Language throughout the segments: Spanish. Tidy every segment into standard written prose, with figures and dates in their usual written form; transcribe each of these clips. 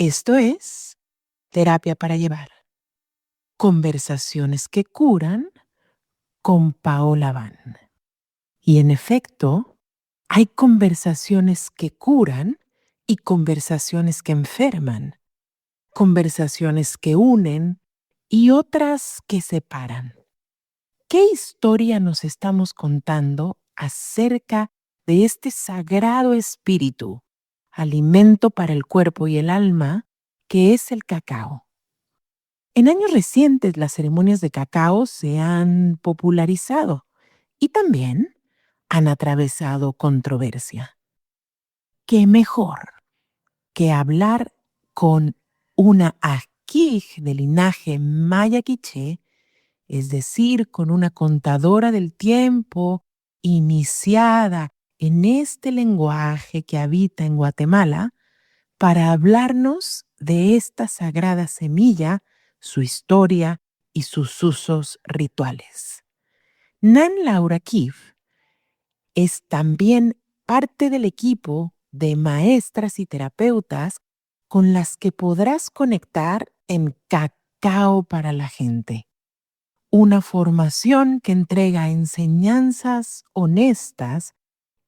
Esto es Terapia para Llevar. Conversaciones que curan con Paola Van. Y en efecto, hay conversaciones que curan y conversaciones que enferman. Conversaciones que unen y otras que separan. ¿Qué historia nos estamos contando acerca de este sagrado espíritu, alimento para el cuerpo y el alma, que es el cacao? En años recientes las ceremonias de cacao se han popularizado y también han atravesado controversia. ¿Qué mejor que hablar con una Akij de linaje maya quiché, es decir, con una contadora del tiempo iniciada en este lenguaje que habita en Guatemala, para hablarnos de esta sagrada semilla, su historia y sus usos rituales? Nan Laura Kiev es también parte del equipo de maestras y terapeutas con las que podrás conectar en Cacao para la Gente, una formación que entrega enseñanzas honestas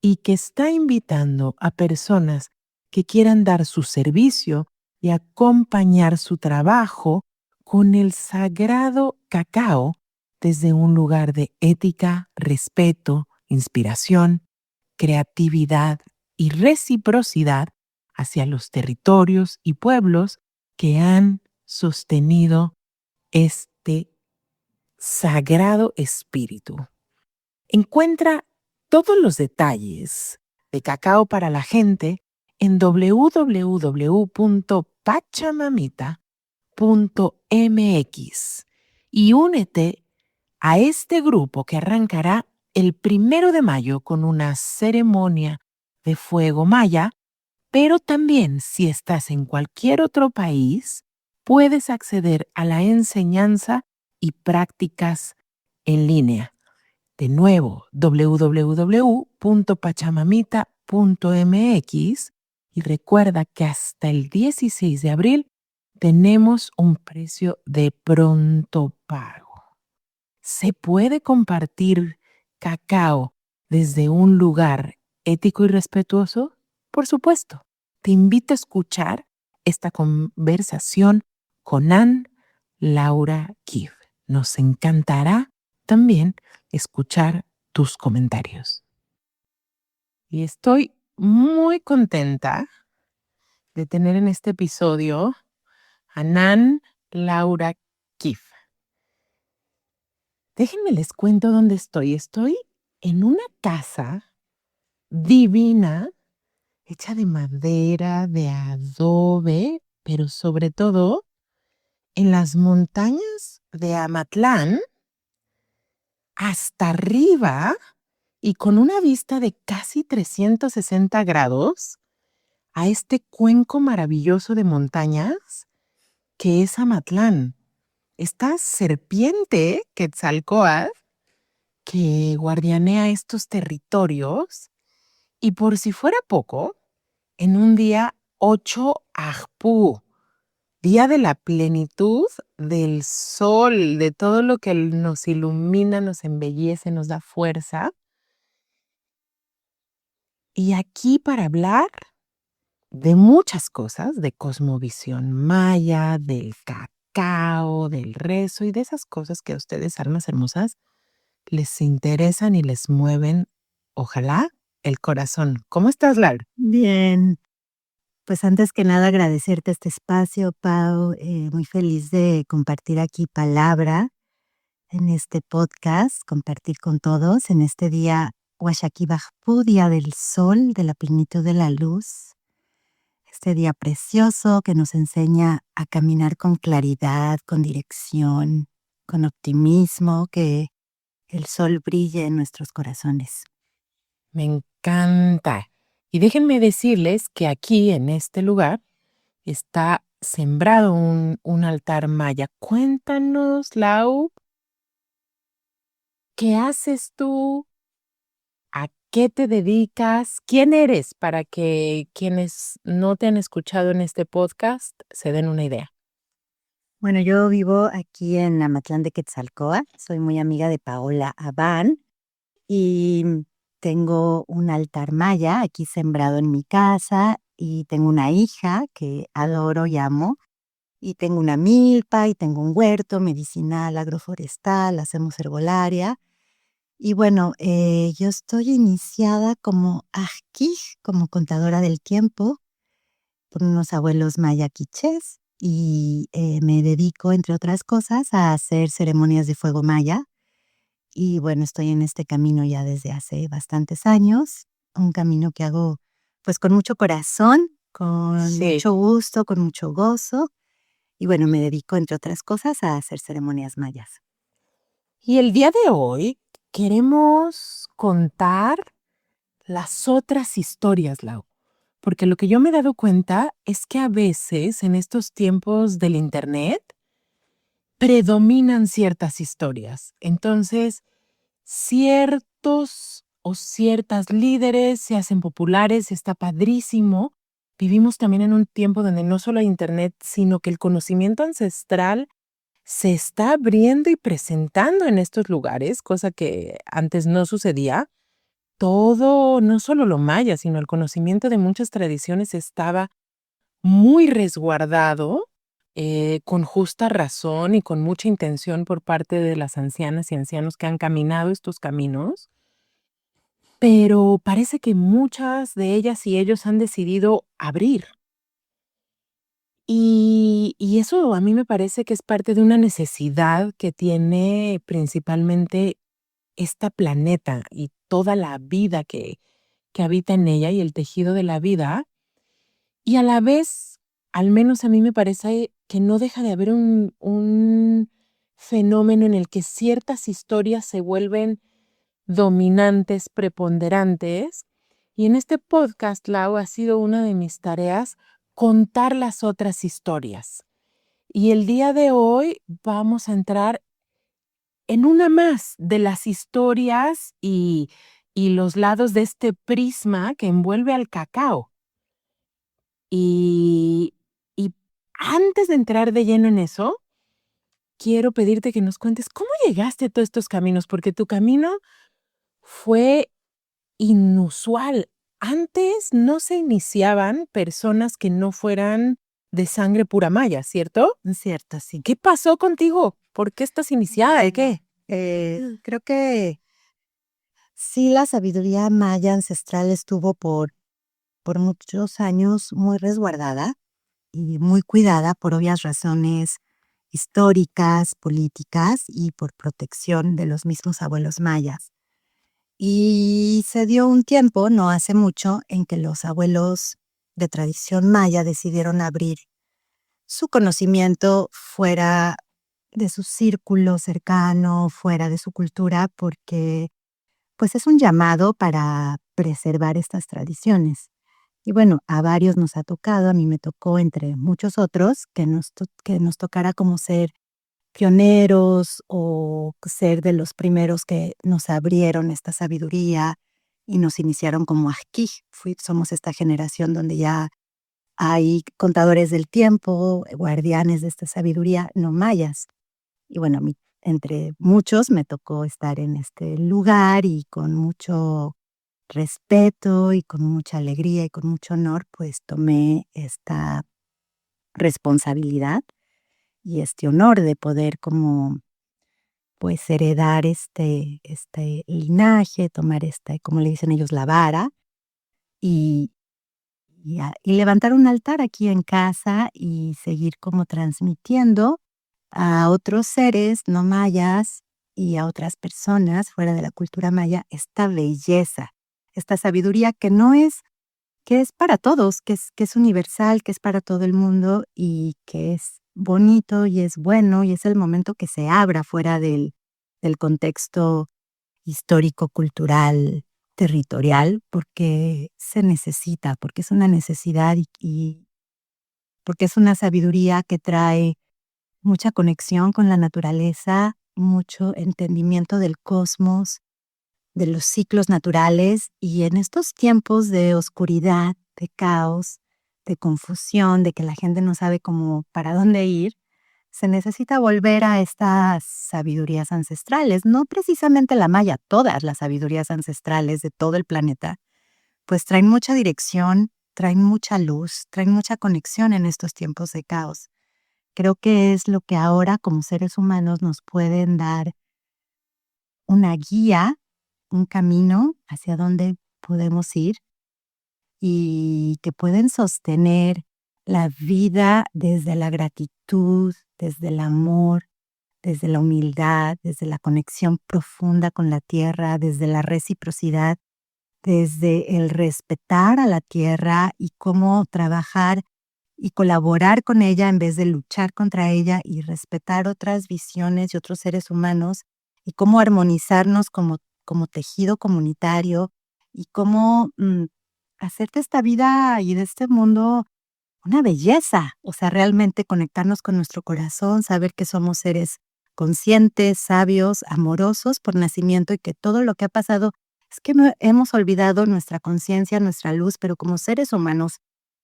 y que está invitando a personas que quieran dar su servicio y acompañar su trabajo con el sagrado cacao desde un lugar de ética, respeto, inspiración, creatividad y reciprocidad hacia los territorios y pueblos que han sostenido este sagrado espíritu. Encuentra todos los detalles de Cacao para la Gente en www.pachamamita.mx y únete a este grupo que arrancará el 1 de mayo con una ceremonia de fuego maya, pero también si estás en cualquier otro país, puedes acceder a la enseñanza y prácticas en línea. De nuevo, www.pachamamita.mx, y recuerda que hasta el 16 de abril tenemos un precio de pronto pago. ¿Se puede compartir cacao desde un lugar ético y respetuoso? Por supuesto. Te invito a escuchar esta conversación con Ann Laura Kiev. Nos encantará también escuchar tus comentarios. Y estoy muy contenta de tener en este episodio a Nan Laura Kiev. Déjenme les cuento dónde estoy. Estoy en una casa divina, hecha de madera, de adobe, pero sobre todo en las montañas de Amatlán, hasta arriba y con una vista de casi 360 grados a este cuenco maravilloso de montañas que es Amatlán. Esta serpiente Quetzalcóatl que guardianea estos territorios, y por si fuera poco, en un día 8 Ajpú, día de la plenitud del sol, de todo lo que nos ilumina, nos embellece, nos da fuerza. Y aquí para hablar de muchas cosas, de cosmovisión maya, del cacao, del rezo y de esas cosas que a ustedes, almas hermosas, les interesan y les mueven, ojalá, el corazón. ¿Cómo estás, Lar? Bien, pues antes que nada agradecerte este espacio, Pau. Muy feliz de compartir aquí palabra en este podcast, compartir con todos en este día Huaxaquibajpú, día del sol, de la plenitud de la luz. Este día precioso que nos enseña a caminar con claridad, con dirección, con optimismo, que el sol brille en nuestros corazones. Me encanta. Y déjenme decirles que aquí, en este lugar, está sembrado un altar maya. Cuéntanos, Lau, ¿qué haces tú qué te dedicas, quién eres, para que quienes no te han escuchado en este podcast se den una idea. Bueno, yo vivo aquí en Amatlán de Quetzalcóatl, soy muy amiga de Paola Abán y tengo un altar maya aquí sembrado en mi casa y tengo una hija que adoro y amo y tengo una milpa y tengo un huerto medicinal, agroforestal, hacemos herbolaria. Y bueno, yo estoy iniciada como ajkij, como contadora del tiempo, por unos abuelos maya quichés y me dedico, entre otras cosas, a hacer ceremonias de fuego maya. Y bueno, estoy en este camino ya desde hace bastantes años, un camino que hago pues con mucho corazón, con Sí. mucho gusto, con mucho gozo. Y bueno, me dedico, entre otras cosas, a hacer ceremonias mayas. Y el día de hoy queremos contar las otras historias, Lau. Porque lo que yo me he dado cuenta es que a veces en estos tiempos del internet predominan ciertas historias. Entonces, ciertos o ciertas líderes se hacen populares, está padrísimo. Vivimos también en un tiempo donde no solo hay internet, sino que el conocimiento ancestral se está abriendo y presentando en estos lugares, cosa que antes no sucedía. Todo, no solo lo maya, sino el conocimiento de muchas tradiciones estaba muy resguardado, con justa razón y con mucha intención por parte de las ancianas y ancianos que han caminado estos caminos, pero parece que muchas de ellas y ellos han decidido abrir. Y eso a mí me parece que es parte de una necesidad que tiene principalmente esta planeta y toda la vida que habita en ella y el tejido de la vida. Y a la vez, al menos a mí me parece que no deja de haber un fenómeno en el que ciertas historias se vuelven dominantes, preponderantes. Y en este podcast, Lau, ha sido una de mis tareas contar las otras historias. Y el día de hoy vamos a entrar en una más de las historias y los lados de este prisma que envuelve al cacao. Y, y antes de entrar de lleno en eso, quiero pedirte que nos cuentes cómo llegaste a todos estos caminos, porque tu camino fue inusual. Antes no se iniciaban personas que no fueran de sangre pura maya, ¿cierto? Es cierto, sí. ¿Qué pasó contigo? ¿Por qué estás iniciada? ¿De qué? Creo que sí, la sabiduría maya ancestral estuvo por muchos años muy resguardada y muy cuidada por obvias razones históricas, políticas y por protección de los mismos abuelos mayas. Y se dio un tiempo, no hace mucho, en que los abuelos de tradición maya decidieron abrir su conocimiento fuera de su círculo cercano, fuera de su cultura, porque pues es un llamado para preservar estas tradiciones. Y bueno, a varios nos ha tocado, a mí me tocó entre muchos otros, que nos tocara como ser pioneros o ser de los primeros que nos abrieron esta sabiduría y nos iniciaron como aquí. Somos esta generación donde ya hay contadores del tiempo, guardianes de esta sabiduría, no mayas. Y bueno, a mí, entre muchos, me tocó estar en este lugar y con mucho respeto y con mucha alegría y con mucho honor, pues tomé esta responsabilidad y este honor de poder como pues heredar este linaje, tomar esta, como le dicen ellos, la vara y y levantar un altar aquí en casa y seguir como transmitiendo a otros seres no mayas y a otras personas fuera de la cultura maya esta belleza, esta sabiduría que es para todos, que es universal, que es para todo el mundo y que es bonito y es bueno y es el momento que se abra fuera del contexto histórico, cultural, territorial, porque se necesita, porque es una necesidad y porque es una sabiduría que trae mucha conexión con la naturaleza, mucho entendimiento del cosmos, de los ciclos naturales, y en estos tiempos de oscuridad, de caos, de confusión, de que la gente no sabe cómo para dónde ir, se necesita volver a estas sabidurías ancestrales, no precisamente la maya, todas las sabidurías ancestrales de todo el planeta, pues traen mucha dirección, traen mucha luz, traen mucha conexión en estos tiempos de caos. Creo que es lo que ahora como seres humanos nos pueden dar una guía, un camino hacia dónde podemos ir y que pueden sostener la vida desde la gratitud, desde el amor, desde la humildad, desde la conexión profunda con la tierra, desde la reciprocidad, desde el respetar a la tierra y cómo trabajar y colaborar con ella en vez de luchar contra ella y respetar otras visiones y otros seres humanos y cómo armonizarnos como tejido comunitario y cómo hacer de esta vida y de este mundo una belleza, o sea, realmente conectarnos con nuestro corazón, saber que somos seres conscientes, sabios, amorosos por nacimiento y que todo lo que ha pasado es que no hemos olvidado nuestra conciencia, nuestra luz, pero como seres humanos,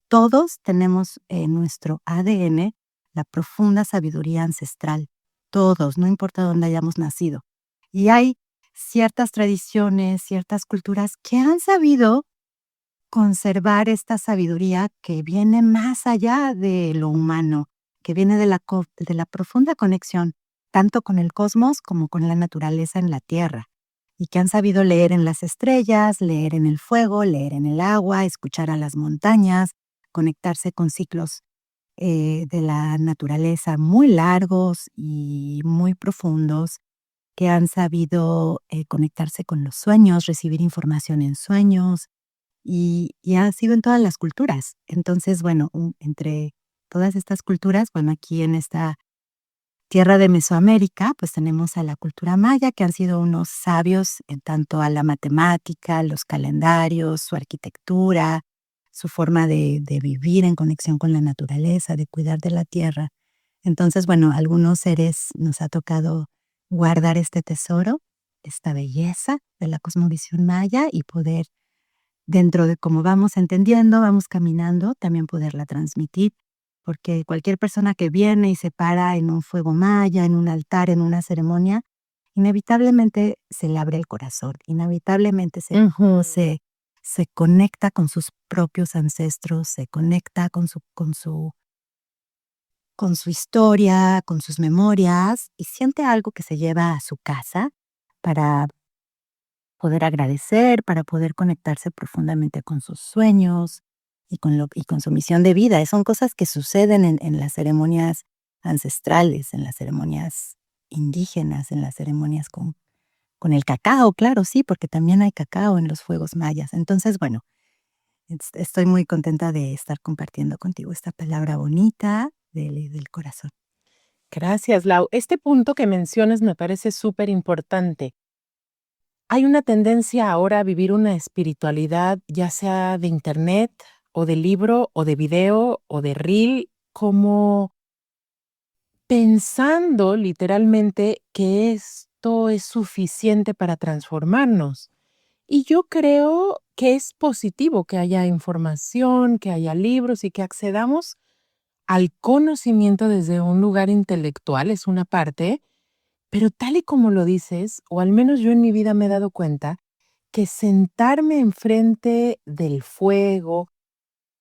todos tenemos en nuestro ADN la profunda sabiduría ancestral. Todos, no importa dónde hayamos nacido. Y hay ciertas tradiciones, ciertas culturas que han sabido conservar esta sabiduría que viene más allá de lo humano, que viene de la profunda conexión, tanto con el cosmos como con la naturaleza en la tierra, y que han sabido leer en las estrellas, leer en el fuego, leer en el agua, escuchar a las montañas, conectarse con ciclos de la naturaleza muy largos y muy profundos, que han sabido conectarse con los sueños, recibir información en sueños, y ha sido en todas las culturas. Entonces, bueno, entre todas estas culturas, bueno, aquí en esta tierra de Mesoamérica, pues tenemos a la cultura maya, que han sido unos sabios en tanto a la matemática, los calendarios, su arquitectura, su forma de vivir en conexión con la naturaleza, de cuidar de la tierra. Entonces, bueno, a algunos seres nos ha tocado guardar este tesoro, esta belleza de la cosmovisión maya y poder dentro de cómo vamos entendiendo, vamos caminando, también poderla transmitir, porque cualquier persona que viene y se para en un fuego maya, en un altar, en una ceremonia, inevitablemente se le abre el corazón, inevitablemente Ujú. se conecta con sus propios ancestros, se conecta con su historia, con sus memorias y siente algo que se lleva a su casa para poder agradecer, para poder conectarse profundamente con sus sueños y con su misión de vida. Son cosas que suceden en las ceremonias ancestrales, en las ceremonias indígenas, en las ceremonias con el cacao, claro, sí, porque también hay cacao en los fuegos mayas. Entonces, bueno, estoy muy contenta de estar compartiendo contigo esta palabra bonita del corazón. Gracias, Lau. Este punto que mencionas me parece súper importante. Hay una tendencia ahora a vivir una espiritualidad, ya sea de internet o de libro o de video o de reel, como pensando literalmente que esto es suficiente para transformarnos. Y yo creo que es positivo que haya información, que haya libros y que accedamos al conocimiento desde un lugar intelectual, es una parte, pero tal y como lo dices, o al menos yo en mi vida me he dado cuenta, que sentarme enfrente del fuego,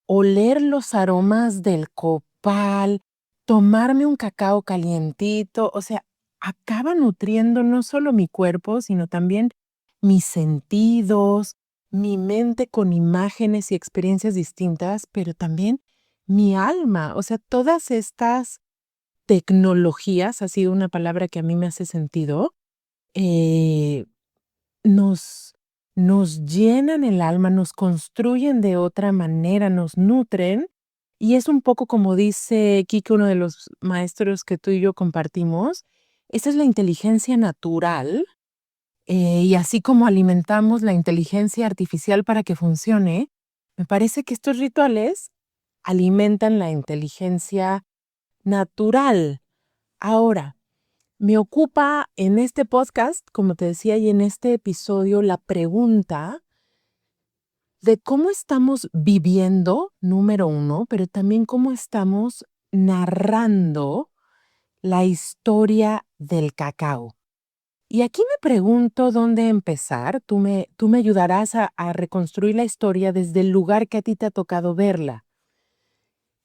oler los aromas del copal, tomarme un cacao calientito, o sea, acaba nutriendo no solo mi cuerpo, sino también mis sentidos, mi mente con imágenes y experiencias distintas, pero también mi alma. O sea, todas estas tecnologías, ha sido una palabra que a mí me hace sentido, eh, nos, nos llenan el alma, nos construyen de otra manera, nos nutren. Y es un poco como dice Kike, uno de los maestros que tú y yo compartimos, esa es la inteligencia natural. Y así como alimentamos la inteligencia artificial para que funcione, me parece que estos rituales alimentan la inteligencia natural. Ahora, Me ocupa en este podcast, como te decía, y en este episodio, la pregunta de cómo estamos viviendo, número uno, pero también cómo estamos narrando la historia del cacao. Y aquí me pregunto dónde empezar. Tú me ayudarás a reconstruir la historia desde el lugar que a ti te ha tocado verla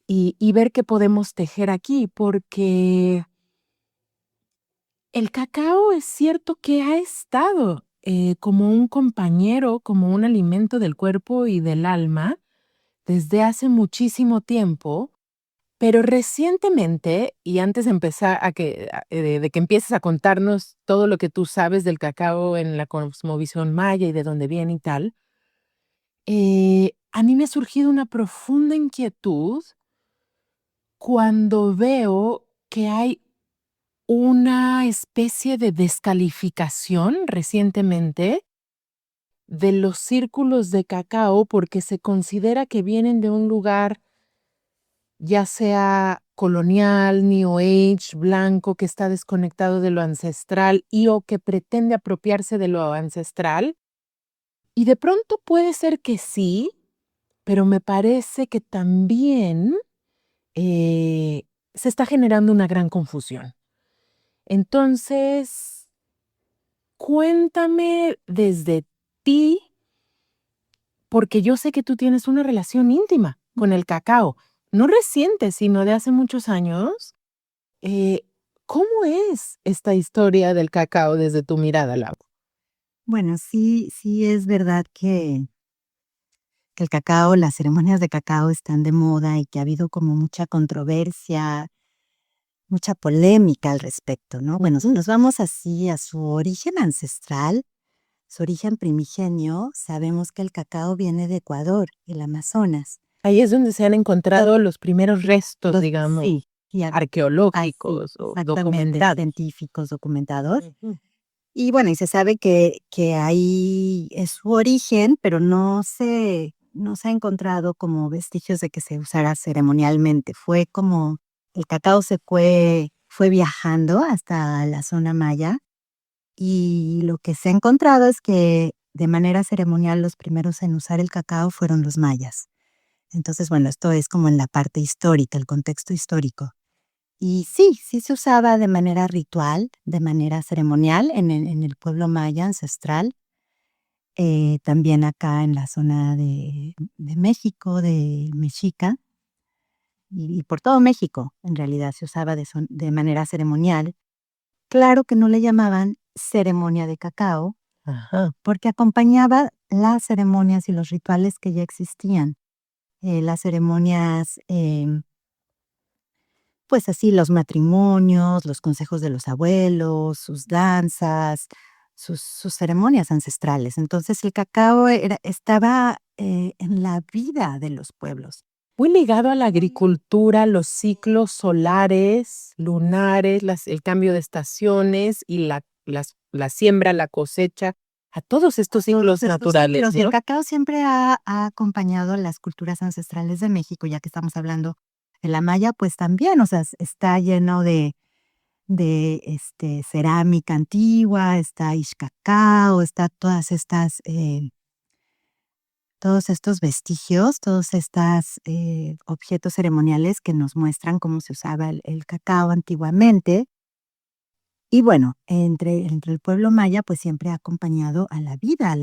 y ver qué podemos tejer aquí, porque el cacao es cierto que ha estado como un compañero, como un alimento del cuerpo y del alma desde hace muchísimo tiempo, pero recientemente, y antes de empezar de que empieces a contarnos todo lo que tú sabes del cacao en la cosmovisión maya y de dónde viene y tal, a mí me ha surgido una profunda inquietud cuando veo que hay una especie de descalificación recientemente de los círculos de cacao porque se considera que vienen de un lugar ya sea colonial, New Age, blanco, que está desconectado de lo ancestral y o que pretende apropiarse de lo ancestral. Y de pronto puede ser que sí, pero me parece que también se está generando una gran confusión. Entonces, cuéntame desde ti, porque yo sé que tú tienes una relación íntima con el cacao, no reciente, sino de hace muchos años. Eh, ¿Cómo es esta historia del cacao desde tu mirada, Lau? Bueno, sí es verdad que el cacao, las ceremonias de cacao están de moda y que ha habido como mucha controversia, mucha polémica al respecto, ¿no? Bueno, si nos vamos así a su origen ancestral, su origen primigenio, sabemos que el cacao viene de Ecuador, el Amazonas. Ahí es donde se han encontrado los primeros restos, digamos, Sí, y arqueológicos o exactamente, documentados. científicos documentados. Ujú. Y bueno, y se sabe que ahí es su origen, pero no se ha encontrado como vestigios de que se usara ceremonialmente. Fue como el cacao fue viajando hasta la zona maya, y lo que se ha encontrado es que de manera ceremonial los primeros en usar el cacao fueron los mayas. Entonces, bueno, esto es como en la parte histórica, el contexto histórico. Y sí se usaba de manera ritual, de manera ceremonial en el pueblo maya ancestral, también acá en la zona de México, de Mexica, y por todo México, en realidad se usaba de manera ceremonial. Claro que no le llamaban ceremonia de cacao, Ajá. porque acompañaba las ceremonias y los rituales que ya existían. Las ceremonias, pues así, los matrimonios, los consejos de los abuelos, sus danzas, sus ceremonias ancestrales. Entonces, el cacao estaba, en la vida de los pueblos. Muy ligado a la agricultura, los ciclos solares, lunares, el cambio de estaciones y la siembra, la cosecha, a todos estos ciclos naturales, Pero sí, el ¿no? cacao siempre ha acompañado las culturas ancestrales de México, ya que estamos hablando de la maya, pues también, o sea, está lleno de cerámica antigua, está Ixcacao, está todos estos vestigios, todos estos objetos ceremoniales que nos muestran cómo se usaba el cacao antiguamente. Y bueno, entre el pueblo maya, pues siempre ha acompañado a la vida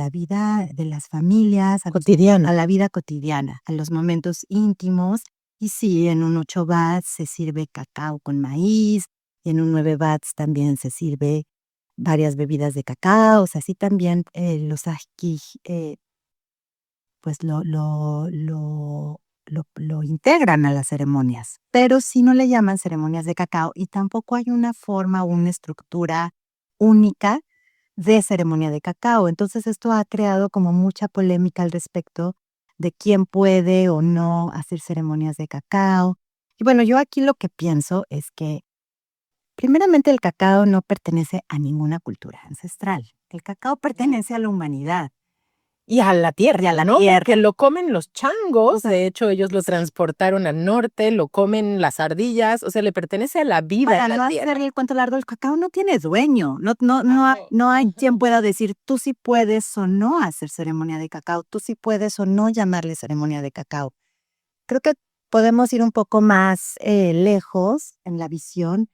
de las familias, a Cotidiana. la vida cotidiana, a los momentos íntimos. Y sí, en un 8 bats se sirve cacao con maíz, y en un 9 bats también se sirve varias bebidas de cacao, o sea, así también los ajki, pues lo integran a las ceremonias, pero sí no le llaman ceremonias de cacao, y tampoco hay una forma o una estructura única de ceremonia de cacao. Entonces, esto ha creado como mucha polémica al respecto de quién puede o no hacer ceremonias de cacao. Y bueno, yo aquí lo que pienso es que, primeramente, el cacao no pertenece a ninguna cultura ancestral. El cacao pertenece a la humanidad. Y a la tierra, Y a la ¿no? tierra. Que lo comen los changos, O sea, de hecho ellos lo transportaron al norte, lo comen las ardillas, o sea, le pertenece a la vida Para en no la tierra. hacer el cuento largo, el cacao no tiene dueño. No hay quien pueda decir tú sí puedes o no hacer ceremonia de cacao, tú sí puedes o no llamarle ceremonia de cacao. Creo que podemos ir un poco más lejos en la visión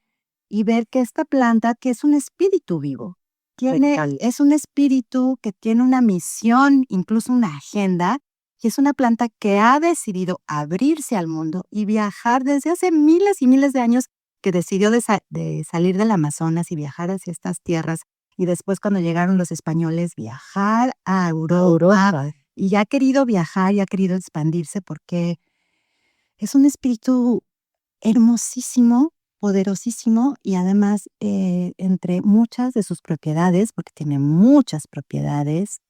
y ver que esta planta, que es un espíritu vivo, es un espíritu que tiene una misión, incluso una agenda, y es una planta que ha decidido abrirse al mundo y viajar desde hace miles y miles de años, que decidió de salir del Amazonas y viajar hacia estas tierras, y después cuando llegaron los españoles, viajar a Europa, y ha querido viajar y ha querido expandirse porque es un espíritu hermosísimo, poderosísimo y además entre muchas de sus propiedades, porque tiene muchas propiedades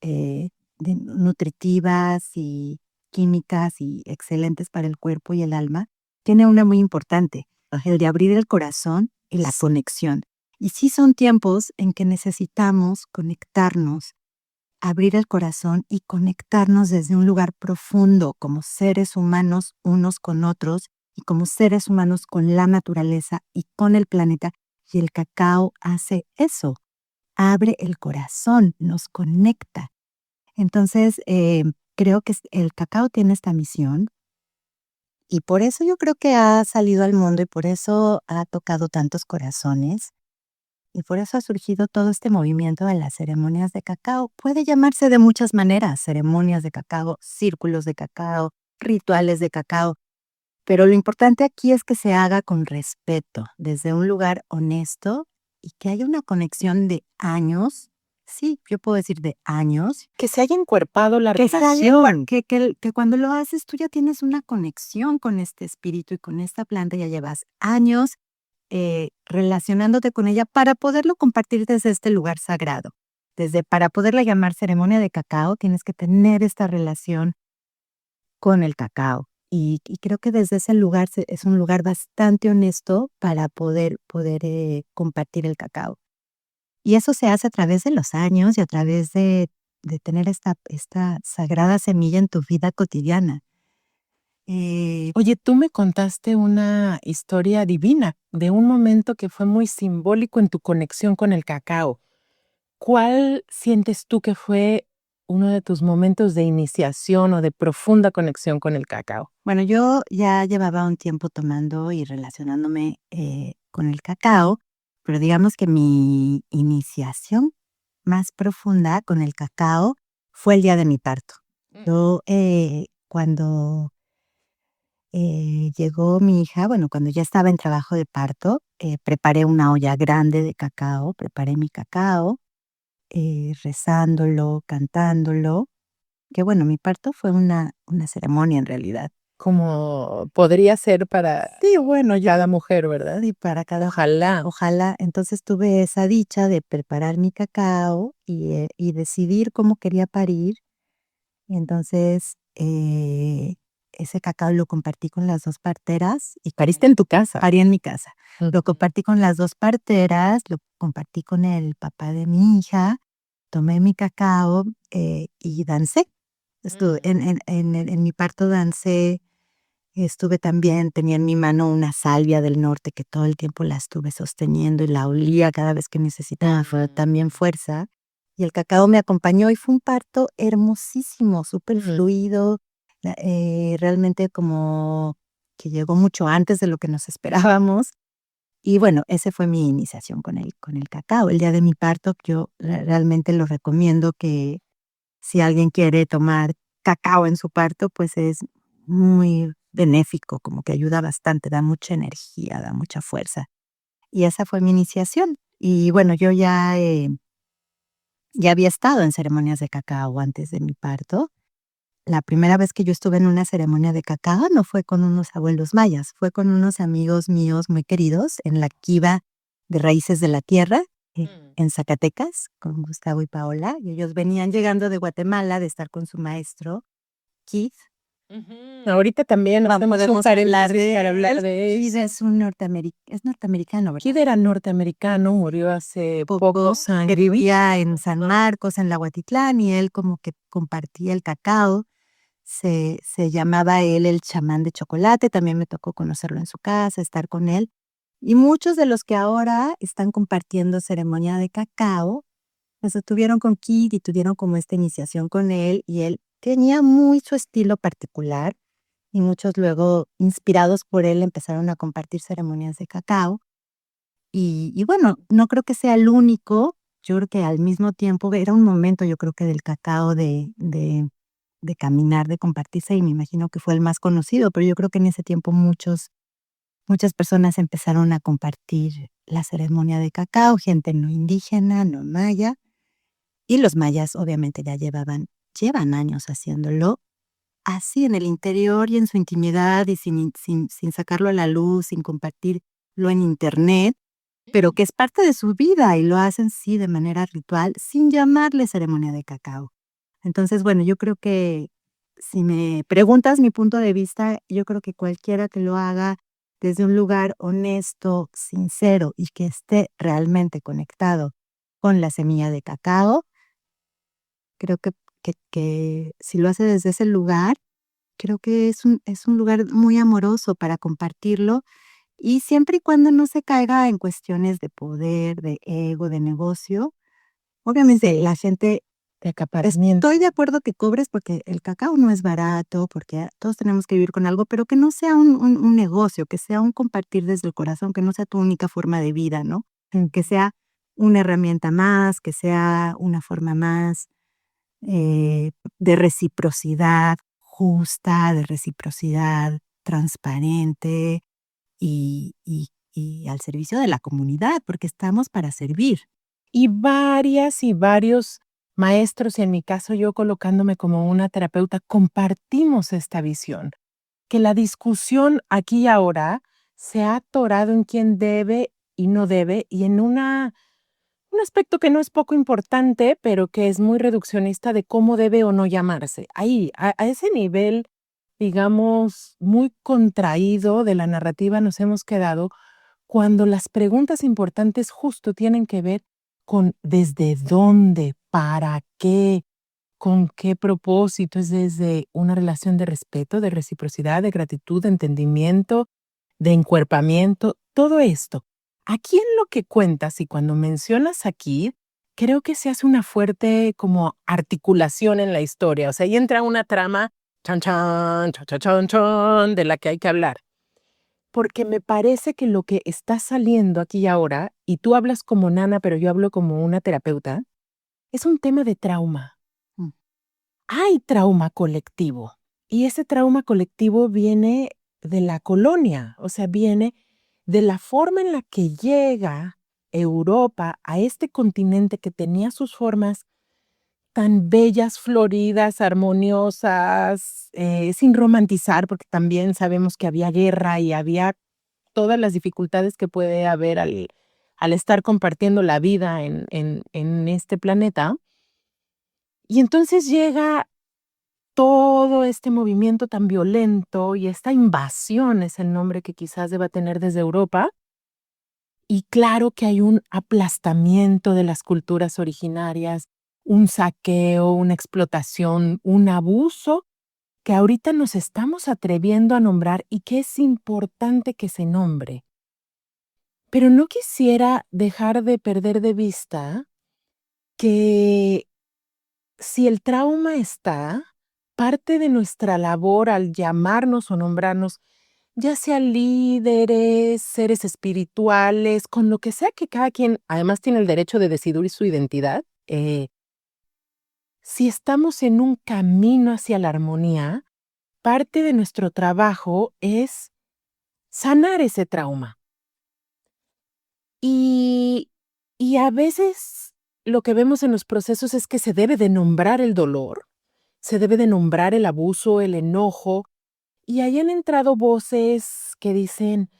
nutritivas y químicas y excelentes para el cuerpo y el alma, tiene una muy importante, el de abrir el corazón y la conexión. Y sí son tiempos en que necesitamos conectarnos, abrir el corazón y conectarnos desde un lugar profundo como seres humanos unos con otros y como seres humanos con la naturaleza y con el planeta. Y el cacao hace eso, abre el corazón, nos conecta. Entonces, creo que el cacao tiene esta misión y por eso yo creo que ha salido al mundo y por eso ha tocado tantos corazones. Y por eso ha surgido todo este movimiento de las ceremonias de cacao. Puede llamarse de muchas maneras, ceremonias de cacao, círculos de cacao, rituales de cacao, pero lo importante aquí es que se haga con respeto, desde un lugar honesto y que haya una conexión de años, sí, yo puedo decir de años, Que se haya encuerpado la que, relación. que cuando lo haces tú ya tienes una conexión con este espíritu y con esta planta, ya llevas años relacionándote con ella para poderlo compartir desde este lugar sagrado. Para poderla llamar ceremonia de cacao, tienes que tener esta relación con el cacao. Y creo que desde ese lugar es un lugar bastante honesto para poder compartir el cacao. Y eso se hace a través de los años y a través de tener esta sagrada semilla en tu vida cotidiana. Oye, tú me contaste una historia divina de un momento que fue muy simbólico en tu conexión con el cacao. ¿Cuál sientes tú que fue uno de tus momentos de iniciación o de profunda conexión con el cacao? Bueno, yo ya llevaba un tiempo tomando y relacionándome con el cacao, pero digamos que mi iniciación más profunda con el cacao fue el día de mi parto. Yo cuando llegó mi hija, bueno, cuando ya estaba en trabajo de parto, preparé una olla grande de cacao, preparé mi cacao, rezándolo, cantándolo, que bueno, mi parto fue una ceremonia en realidad. Como podría ser para Sí, bueno, cada mujer, ¿verdad? y para cada Ojalá. ojalá. Entonces tuve esa dicha de preparar mi cacao y decidir cómo quería parir. Y entonces, ese cacao lo compartí con las 2 parteras y Pariste en tu casa. parí en mi casa. Lo Ujú. compartí con las 2 parteras, lo compartí con el papá de mi hija, tomé mi cacao, y dancé. Estuve en mi parto dancé, estuve también tenía en mi mano una salvia del norte que todo el tiempo la estuve sosteniendo y la olía cada vez que necesitaba también fuerza. Y el cacao me acompañó y fue un parto hermosísimo, súper fluido, realmente como que llegó mucho antes de lo que nos esperábamos. Y bueno, ese fue mi iniciación con el cacao. El día de mi parto, yo realmente lo recomiendo que si alguien quiere tomar cacao en su parto, pues es muy benéfico, como que ayuda bastante, da mucha energía, da mucha fuerza. Y esa fue mi iniciación. Y bueno, yo ya había estado en ceremonias de cacao antes de mi parto. La primera vez que yo estuve en una ceremonia de cacao no fue con unos abuelos mayas, fue con unos amigos míos muy queridos en la Kiva de Raíces de la Tierra, en Zacatecas, con Gustavo y Paola. Y ellos venían llegando de Guatemala de estar con su maestro, Keith. Ahorita también podemos hablar para hablar él. de Kid él. es es norteamericano, ¿verdad? Kid era norteamericano, murió hace pocos Que años. vivía en San Marcos, en Lahuatitlán, y él como que compartía el cacao. Se llamaba él el chamán de chocolate, también me tocó conocerlo en su casa, estar con él. Y muchos de los que ahora están compartiendo ceremonia de cacao, pues estuvieron con Kid y tuvieron como esta iniciación con él, y él tenía muy su estilo particular, y muchos luego, inspirados por él, empezaron a compartir ceremonias de cacao. Y bueno, no creo que sea el único, yo creo que al mismo tiempo era un momento, yo creo que del cacao de caminar, de compartirse, y me imagino que fue el más conocido, pero yo creo que en ese tiempo muchas personas empezaron a compartir la ceremonia de cacao, gente no indígena, no maya, y los mayas obviamente ya llevan años haciéndolo, así en el interior y en su intimidad y sin sacarlo a la luz, sin compartirlo en Internet, pero que es parte de su vida y lo hacen, sí, de manera ritual, sin llamarle ceremonia de cacao. Entonces, bueno, yo creo que si me preguntas mi punto de vista, yo creo que cualquiera que lo haga desde un lugar honesto, sincero y que esté realmente conectado con la semilla de cacao, creo que si lo hace desde ese lugar, creo que es un lugar muy amoroso para compartirlo, y siempre y cuando no se caiga en cuestiones de poder, de ego, de negocio. Obviamente, la gente, De acaparamiento. estoy de acuerdo que cobres porque el cacao no es barato, porque todos tenemos que vivir con algo, pero que no sea un negocio, que sea un compartir desde el corazón, que no sea tu única forma de vida, ¿no? Que sea una herramienta más, que sea una forma más de reciprocidad justa, de reciprocidad transparente y al servicio de la comunidad, porque estamos para servir. Y varias y varios maestros, y en mi caso yo colocándome como una terapeuta, compartimos esta visión, que la discusión aquí y ahora se ha atorado en quién debe y no debe, y en un aspecto que no es poco importante, pero que es muy reduccionista de cómo debe o no llamarse. Ahí, a ese nivel, digamos, muy contraído de la narrativa nos hemos quedado cuando las preguntas importantes justo tienen que ver con desde dónde, para qué, con qué propósito, es desde una relación de respeto, de reciprocidad, de gratitud, de entendimiento, de encuerpamiento, todo esto. Aquí en lo que cuentas y cuando mencionas aquí, creo que se hace una fuerte como articulación en la historia, o sea, ahí entra una trama chan chan, chan chan chan chan, de la que hay que hablar. Porque me parece que lo que está saliendo aquí y ahora, y tú hablas como nana, pero yo hablo como una terapeuta, es un tema de trauma. Mm. Hay trauma colectivo, y ese trauma colectivo viene de la colonia, o sea, viene de la forma en la que llega Europa a este continente que tenía sus formas tan bellas, floridas, armoniosas, sin romantizar, porque también sabemos que había guerra y había todas las dificultades que puede haber al estar compartiendo la vida en este planeta. Y entonces llega todo este movimiento tan violento y esta invasión es el nombre que quizás deba tener desde Europa. Y claro que hay un aplastamiento de las culturas originarias, un saqueo, una explotación, un abuso que ahorita nos estamos atreviendo a nombrar y que es importante que se nombre. Pero no quisiera dejar de perder de vista que si el trauma está, parte de nuestra labor al llamarnos o nombrarnos, ya sea líderes, seres espirituales, con lo que sea que cada quien además tiene el derecho de decidir su identidad, si estamos en un camino hacia la armonía, parte de nuestro trabajo es sanar ese trauma. Y, y a veces lo que vemos en los procesos es que se debe de nombrar el dolor, se debe de nombrar el abuso, el enojo, y ahí han entrado voces que dicen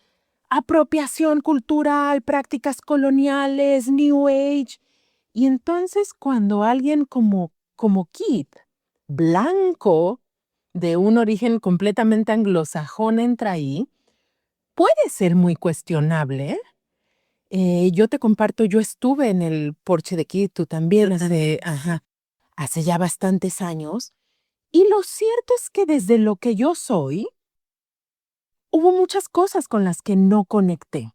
apropiación cultural, prácticas coloniales, New Age. Y entonces cuando alguien como Kit, blanco, de un origen completamente anglosajón entra ahí, puede ser muy cuestionable. Yo te comparto, yo estuve en el Porche de Quito también hace ya bastantes años, y lo cierto es que desde lo que yo soy, hubo muchas cosas con las que no conecté,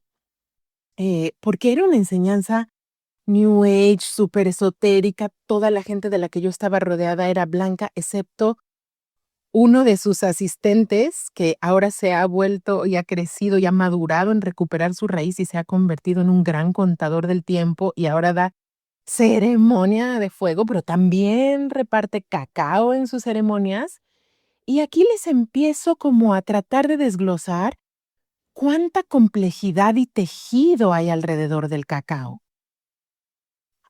porque era una enseñanza New Age, súper esotérica. Toda la gente de la que yo estaba rodeada era blanca, excepto uno de sus asistentes, que ahora se ha vuelto y ha crecido y ha madurado en recuperar su raíz y se ha convertido en un gran contador del tiempo y ahora da ceremonia de fuego, pero también reparte cacao en sus ceremonias. Y aquí les empiezo como a tratar de desglosar cuánta complejidad y tejido hay alrededor del cacao.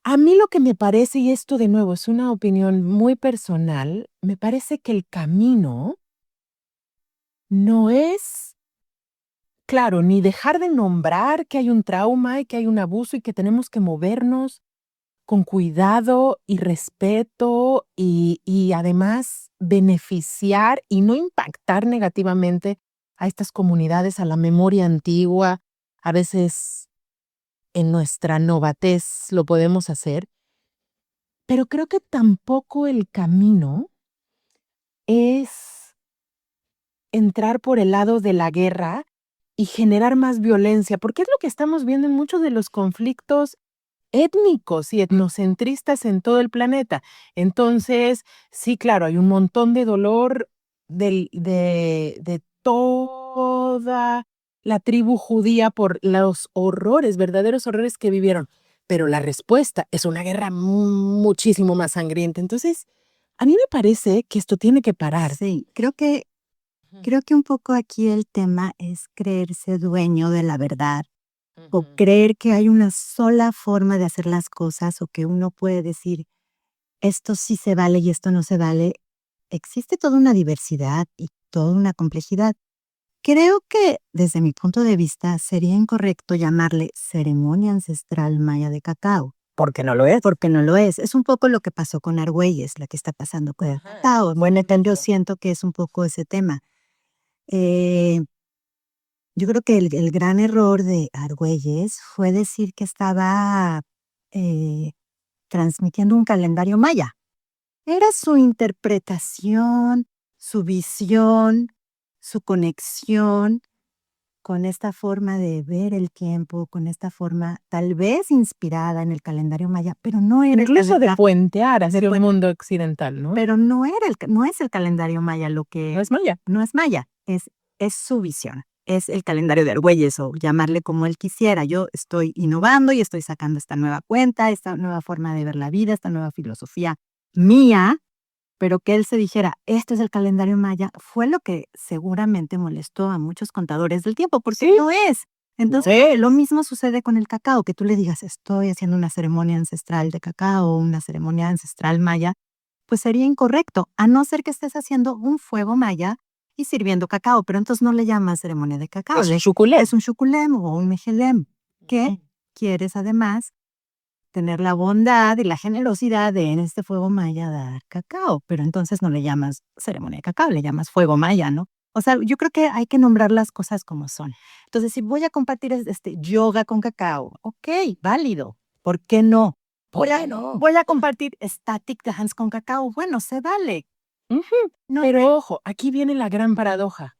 A mí lo que me parece, y esto de nuevo es una opinión muy personal, me parece que el camino no es, claro, ni dejar de nombrar que hay un trauma y que hay un abuso y que tenemos que movernos con cuidado y respeto y además beneficiar y no impactar negativamente a estas comunidades, a la memoria antigua. A veces en nuestra novatez lo podemos hacer, pero creo que tampoco el camino es entrar por el lado de la guerra y generar más violencia, porque es lo que estamos viendo en muchos de los conflictos étnicos y etnocentristas en todo el planeta. Entonces, sí, claro, hay un montón de dolor de toda la tribu judía por los horrores, verdaderos horrores que vivieron, pero la respuesta es una guerra muchísimo más sangrienta. Entonces, a mí me parece que esto tiene que parar. Sí, creo que un poco aquí el tema es creerse dueño de la verdad o creer que hay una sola forma de hacer las cosas o que uno puede decir, esto sí se vale y esto no se vale. Existe toda una diversidad y toda una complejidad. Creo que desde mi punto de vista sería incorrecto llamarle ceremonia ancestral maya de cacao. Porque no lo es. Porque no lo es. Es un poco lo que pasó con Argüelles, la que está pasando con el cacao. Bueno, yo siento que es un poco ese tema. Eh, yo creo que el gran error de Argüelles fue decir que estaba eh, transmitiendo un calendario maya. Era su interpretación, su visión, su conexión con esta forma de ver el tiempo, con esta forma tal vez inspirada en el calendario maya, pero no era Incluso de puentear hacia un mundo occidental, ¿no? pero no no es el calendario maya lo que No es maya. no es maya, es su visión, es el calendario de Argüelles o llamarle como él quisiera. Yo estoy innovando y estoy sacando esta nueva cuenta, esta nueva forma de ver la vida, esta nueva filosofía mía, pero que él se dijera, este es el calendario maya, fue lo que seguramente molestó a muchos contadores del tiempo, porque Sí. no es. Entonces, lo mismo sucede con el cacao, que tú le digas, estoy haciendo una ceremonia ancestral de cacao o una ceremonia ancestral maya, pues sería incorrecto, a no ser que estés haciendo un fuego maya y sirviendo cacao, pero entonces no le llamas ceremonia de cacao. Es un shukulem. Es un shukulem o un mejelem, que quieres además tener la bondad y la generosidad de en este fuego maya dar cacao, pero entonces no le llamas ceremonia de cacao, le llamas fuego maya, ¿no? O sea, yo creo que hay que nombrar las cosas como son. Entonces, si voy a compartir este yoga con cacao, ok, válido, ¿por qué no? Voy a compartir static dance con cacao, bueno, se vale. No, Pero ojo, aquí viene la gran paradoja.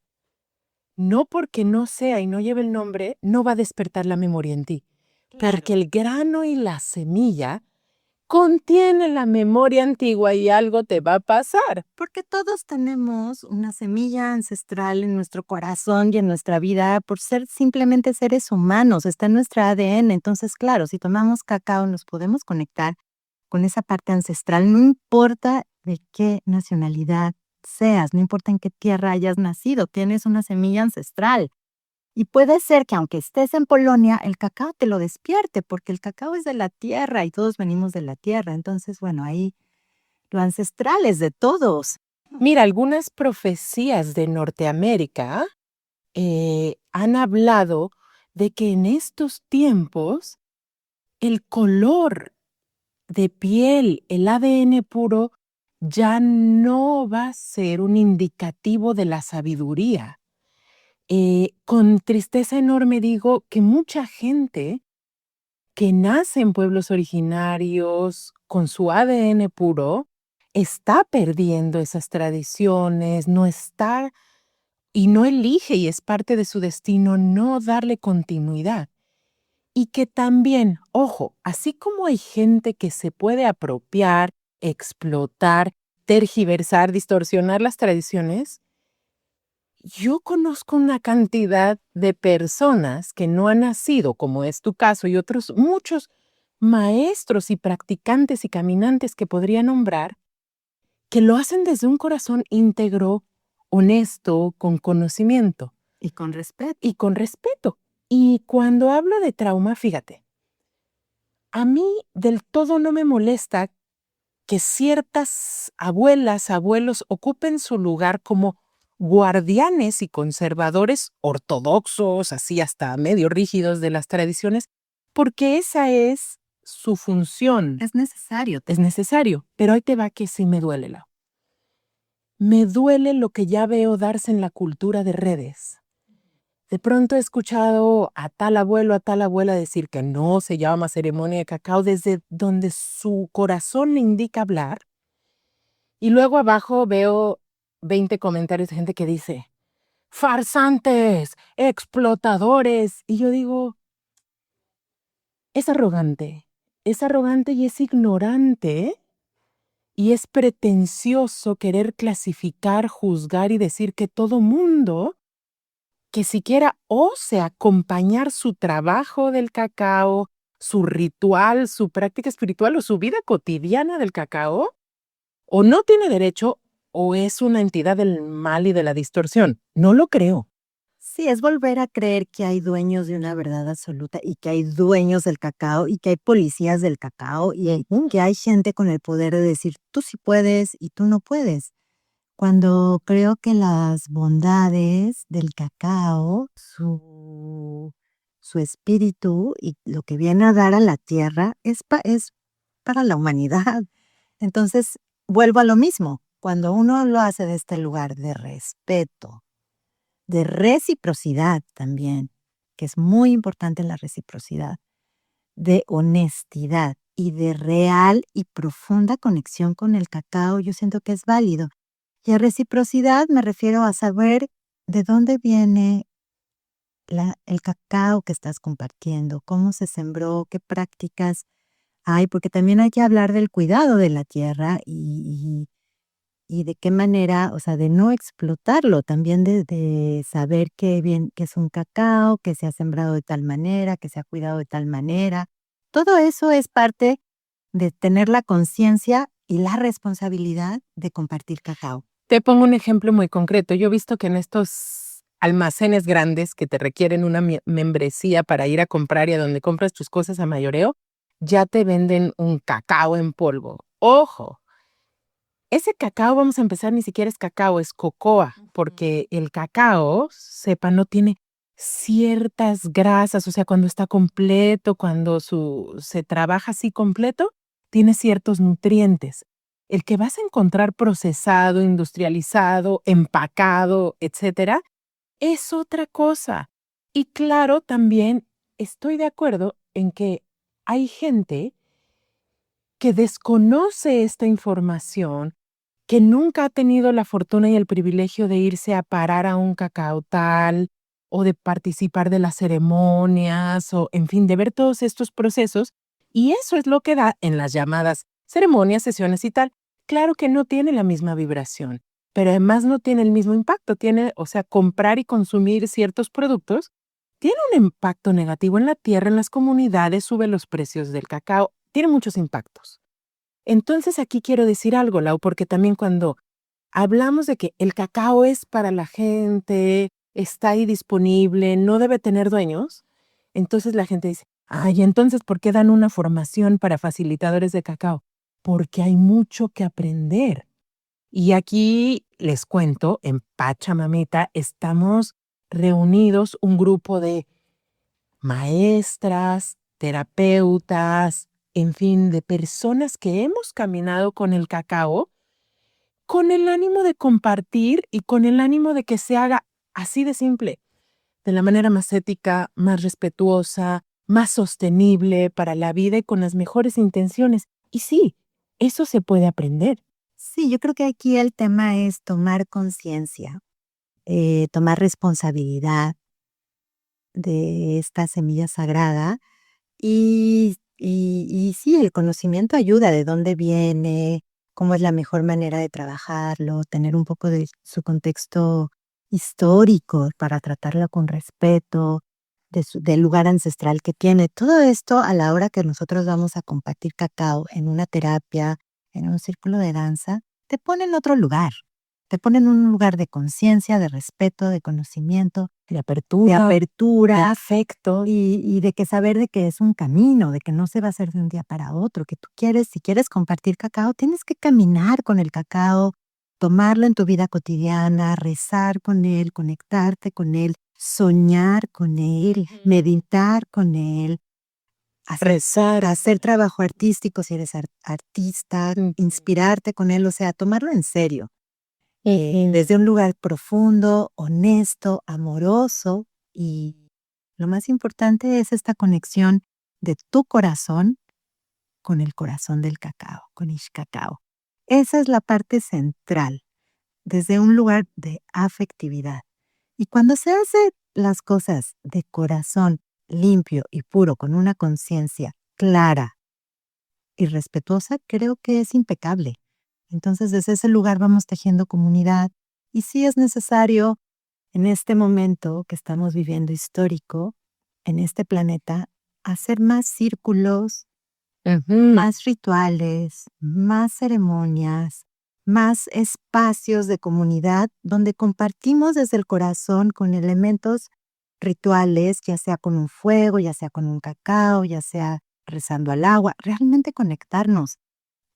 No porque no sea y no lleve el nombre, no va a despertar la memoria en ti. Porque el grano y la semilla contienen la memoria antigua y algo te va a pasar. porque todos tenemos una semilla ancestral en nuestro corazón y en nuestra vida por ser simplemente seres humanos, está en nuestra ADN. Entonces, claro, si tomamos cacao nos podemos conectar con esa parte ancestral, no importa de qué nacionalidad seas, no importa en qué tierra hayas nacido, tienes una semilla ancestral. Y puede ser que aunque estés en Polonia, el cacao te lo despierte, porque el cacao es de la tierra y todos venimos de la tierra. Entonces, bueno, ahí lo ancestral es de todos. Mira, algunas profecías de Norteamérica han hablado de que en estos tiempos el color de piel, el ADN puro, ya no va a ser un indicativo de la sabiduría. Con tristeza enorme digo que mucha gente que nace en pueblos originarios con su ADN puro está perdiendo esas tradiciones, no está y no elige y es parte de su destino no darle continuidad. Y que también, ojo, así como hay gente que se puede apropiar, explotar, tergiversar, distorsionar las tradiciones, yo conozco una cantidad de personas que no han nacido, como es tu caso, y otros muchos maestros y practicantes y caminantes que podría nombrar, que lo hacen desde un corazón íntegro, honesto, con conocimiento. Y con respeto. Y con respeto. Y cuando hablo de trauma, fíjate, a mí del todo no me molesta que ciertas abuelas, abuelos ocupen su lugar como guardianes y conservadores ortodoxos, así hasta medio rígidos de las tradiciones, porque esa es su función. Es necesario. Es necesario, pero ahí te va que sí me duele, Lau. Me duele lo que ya veo darse en la cultura de redes. De pronto he escuchado a tal abuelo, a tal abuela decir que no se llama ceremonia de cacao desde donde su corazón le indica hablar. Y luego abajo veo 20 comentarios de gente que dice, farsantes, explotadores. Y yo digo, es arrogante y es ignorante y es pretencioso querer clasificar, juzgar y decir que todo mundo que siquiera ose acompañar su trabajo del cacao, su ritual, su práctica espiritual o su vida cotidiana del cacao, o no tiene derecho o es una entidad del mal y de la distorsión. No lo creo. Sí, es volver a creer que hay dueños de una verdad absoluta y que hay dueños del cacao y que hay policías del cacao y que hay gente con el poder de decir tú sí puedes y tú no puedes. Cuando creo que las bondades del cacao, su espíritu y lo que viene a dar a la tierra es para la humanidad. Entonces, vuelvo a lo mismo. Cuando uno lo hace de este lugar de respeto, de reciprocidad también, que es muy importante la reciprocidad, de honestidad y de real y profunda conexión con el cacao, yo siento que es válido. Y a reciprocidad me refiero a saber de dónde viene el cacao que estás compartiendo, cómo se sembró, qué prácticas hay, porque también hay que hablar del cuidado de la tierra y de qué manera, o sea, de no explotarlo, también de saber que es un cacao, que se ha sembrado de tal manera, que se ha cuidado de tal manera. Todo eso es parte de tener la conciencia y la responsabilidad de compartir cacao. Te pongo un ejemplo muy concreto. Yo he visto que en estos almacenes grandes que te requieren una membresía para ir a comprar y a donde compras tus cosas a mayoreo, ya te venden un cacao en polvo. Ojo, ese cacao, vamos a empezar, ni siquiera es cacao, es cocoa, porque el cacao, sepa, no tiene ciertas grasas, o sea, cuando está completo, cuando se trabaja así completo, tiene ciertos nutrientes. El que vas a encontrar procesado, industrializado, empacado, etcétera, es otra cosa. Y claro, también estoy de acuerdo en que hay gente que desconoce esta información, que nunca ha tenido la fortuna y el privilegio de irse a parar a un cacautal o de participar de las ceremonias o, en fin, de ver todos estos procesos. Y eso es lo que da en las llamadas ceremonias, sesiones y tal. Claro que no tiene la misma vibración, pero además no tiene el mismo impacto. Tiene, o sea, comprar y consumir ciertos productos tiene un impacto negativo en la tierra, en las comunidades, sube los precios del cacao, tiene muchos impactos. Entonces aquí quiero decir algo, Lau, porque también cuando hablamos de que el cacao es para la gente, está ahí disponible, no debe tener dueños, entonces la gente dice, ay, entonces, ¿por qué dan una formación para facilitadores de cacao? Porque hay mucho que aprender. Y aquí les cuento, en Pachamamita estamos reunidos un grupo de maestras, terapeutas, en fin, de personas que hemos caminado con el cacao con el ánimo de compartir y con el ánimo de que se haga así de simple, de la manera más ética, más respetuosa, más sostenible para la vida y con las mejores intenciones. Y sí, eso se puede aprender. Sí, yo creo que aquí el tema es tomar conciencia, tomar responsabilidad de esta semilla sagrada y sí, el conocimiento ayuda de dónde viene, cómo es la mejor manera de trabajarlo, tener un poco de su contexto histórico para tratarlo con respeto, del lugar ancestral que tiene. Todo esto a la hora que nosotros vamos a compartir cacao en una terapia, en un círculo de danza, te pone en otro lugar. Te pone en un lugar de conciencia, de respeto, de conocimiento, De de apertura, de apertura afecto. y de que saber de que es un camino, de que no se va a hacer de un día para otro, que tú quieres, si quieres compartir cacao, tienes que caminar con el cacao, tomarlo en tu vida cotidiana, rezar con él, conectarte con él, soñar con él, meditar con él, Rezar. hacer trabajo artístico si eres artista, inspirarte con él, o sea, tomarlo en serio, desde un lugar profundo, honesto, amoroso y lo más importante es esta conexión de tu corazón con el corazón del cacao, con Ixcacao. Esa es la parte central, desde un lugar de afectividad. Y cuando se hace las cosas de corazón limpio y puro, con una conciencia clara y respetuosa, creo que es impecable. Entonces, desde ese lugar vamos tejiendo comunidad y sí es necesario en este momento que estamos viviendo histórico, en este planeta, hacer más círculos, más rituales, más ceremonias, más espacios de comunidad donde compartimos desde el corazón con elementos rituales, ya sea con un fuego, ya sea con un cacao, ya sea rezando al agua, realmente conectarnos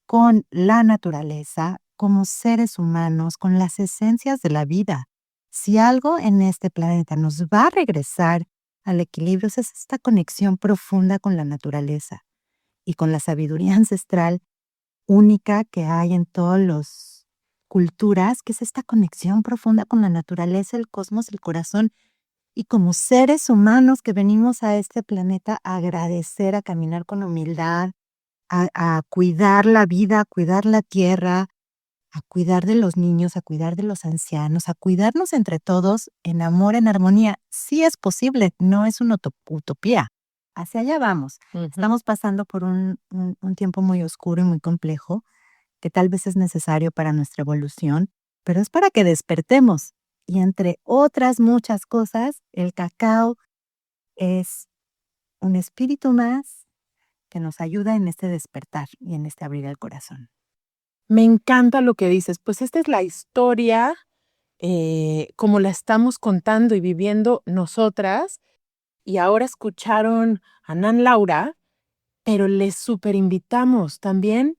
con la naturaleza como seres humanos, con las esencias de la vida. Si algo en este planeta nos va a regresar al equilibrio, es esta conexión profunda con la naturaleza y con la sabiduría ancestral única que hay en todas las culturas, que es esta conexión profunda con la naturaleza, el cosmos, el corazón, y como seres humanos que venimos a este planeta a agradecer, a caminar con humildad, a cuidar la vida, a cuidar la tierra, a cuidar de los niños, a cuidar de los ancianos, a cuidarnos entre todos en amor, en armonía. Sí es posible, no es una utopía. Hacia allá vamos. Estamos pasando por un tiempo muy oscuro y muy complejo, que tal vez es necesario para nuestra evolución, pero es para que despertemos. Y entre otras muchas cosas, el cacao es un espíritu más que nos ayuda en este despertar y en este abrir el corazón. Me encanta lo que dices. Pues esta es la historia como la estamos contando y viviendo nosotras. Y ahora escucharon a Nan Laura, pero les super invitamos también.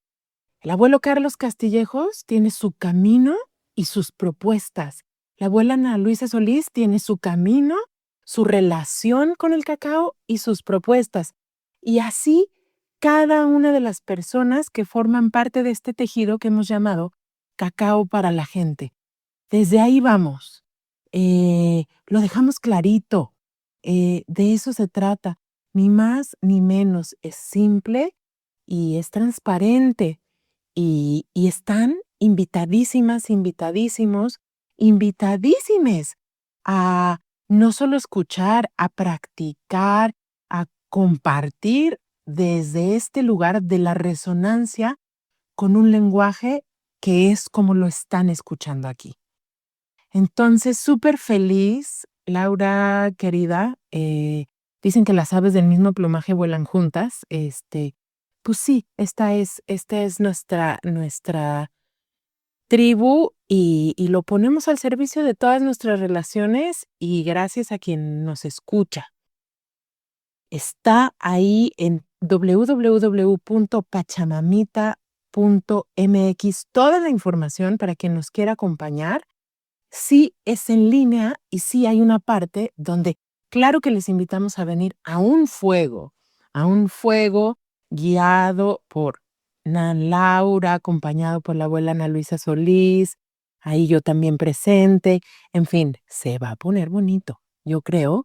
El abuelo Carlos Castillejos tiene su camino y sus propuestas. La abuela Ana Luisa Solís tiene su camino, su relación con el cacao y sus propuestas. Y así cada una de las personas que forman parte de este tejido que hemos llamado Cacao para la Gente. Desde ahí vamos. Lo dejamos clarito. De eso se trata. Ni más ni menos. Es simple y es transparente. Y están invitadísimas, invitadísimos, invitadísimes a no solo escuchar, a practicar, a compartir desde este lugar de la resonancia con un lenguaje que es como lo están escuchando aquí. Entonces, súper feliz, Laura querida. Dicen que las aves del mismo plumaje vuelan juntas. Pues sí, esta es nuestra tribu y lo ponemos al servicio de todas nuestras relaciones y gracias a quien nos escucha. Está ahí en www.pachamamita.mx toda la información para quien nos quiera acompañar. Sí es en línea y sí hay una parte donde claro que les invitamos a venir a un fuego guiado por Nan Laura, acompañado por la abuela Ana Luisa Solís, ahí yo también presente. En fin, se va a poner bonito, yo creo.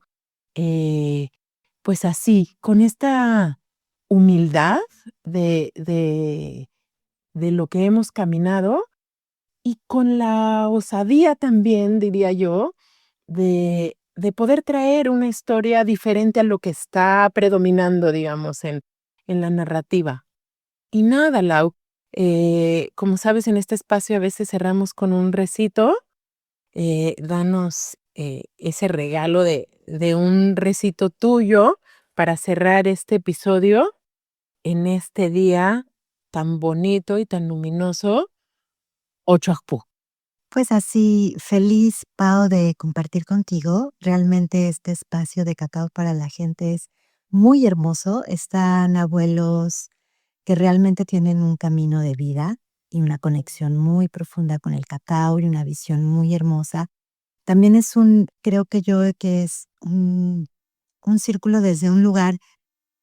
Pues así, con esta humildad de lo que hemos caminado y con la osadía también, diría yo, de poder traer una historia diferente a lo que está predominando, digamos, en la narrativa. Y nada, Lau, como sabes, en este espacio a veces cerramos con un recito. Danos ese regalo de un recito tuyo para cerrar este episodio en este día tan bonito y tan luminoso, Ochuajpú. Pues así, feliz, Pau, de compartir contigo. Realmente este espacio de Cacao para la Gente es muy hermoso. Están abuelos que realmente tienen un camino de vida y una conexión muy profunda con el cacao y una visión muy hermosa. También creo que yo que es un círculo desde un lugar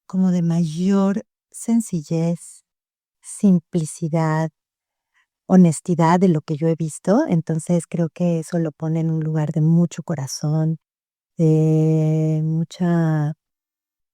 como de mayor sencillez, simplicidad, honestidad de lo que yo he visto. Entonces creo que eso lo pone en un lugar de mucho corazón, de mucha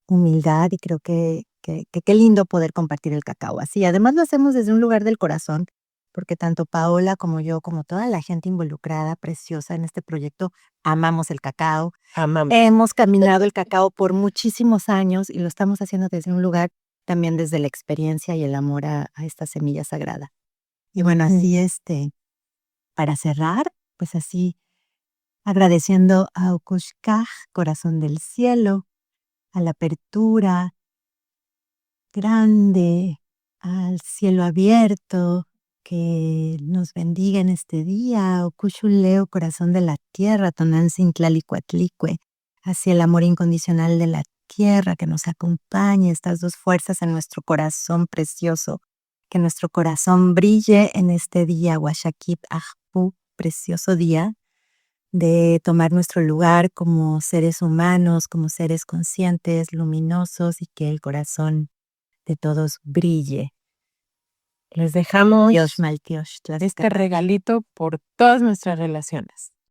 humildad y creo que qué lindo poder compartir el cacao así. Además lo hacemos desde un lugar del corazón, porque tanto Paola como yo, como toda la gente involucrada, preciosa en este proyecto, amamos el cacao. Amamos. Hemos caminado el cacao por muchísimos años y lo estamos haciendo desde un lugar también desde la experiencia y el amor a esta semilla sagrada. Y bueno, así para cerrar, pues así agradeciendo a Ukushkaj, Corazón del Cielo, a la apertura grande, al cielo abierto, que nos bendiga en este día, Okushuleo, Corazón de la Tierra, Tonantzintlalikuatlicue, hacia el amor incondicional de la tierra que nos acompañe, estas dos fuerzas en nuestro corazón precioso, que nuestro corazón brille en este día, Washakip Ajpu, precioso día, de tomar nuestro lugar como seres humanos, como seres conscientes, luminosos y que el corazón de todos brille. Les dejamos Dios Maltiosh, este regalito por todas nuestras relaciones.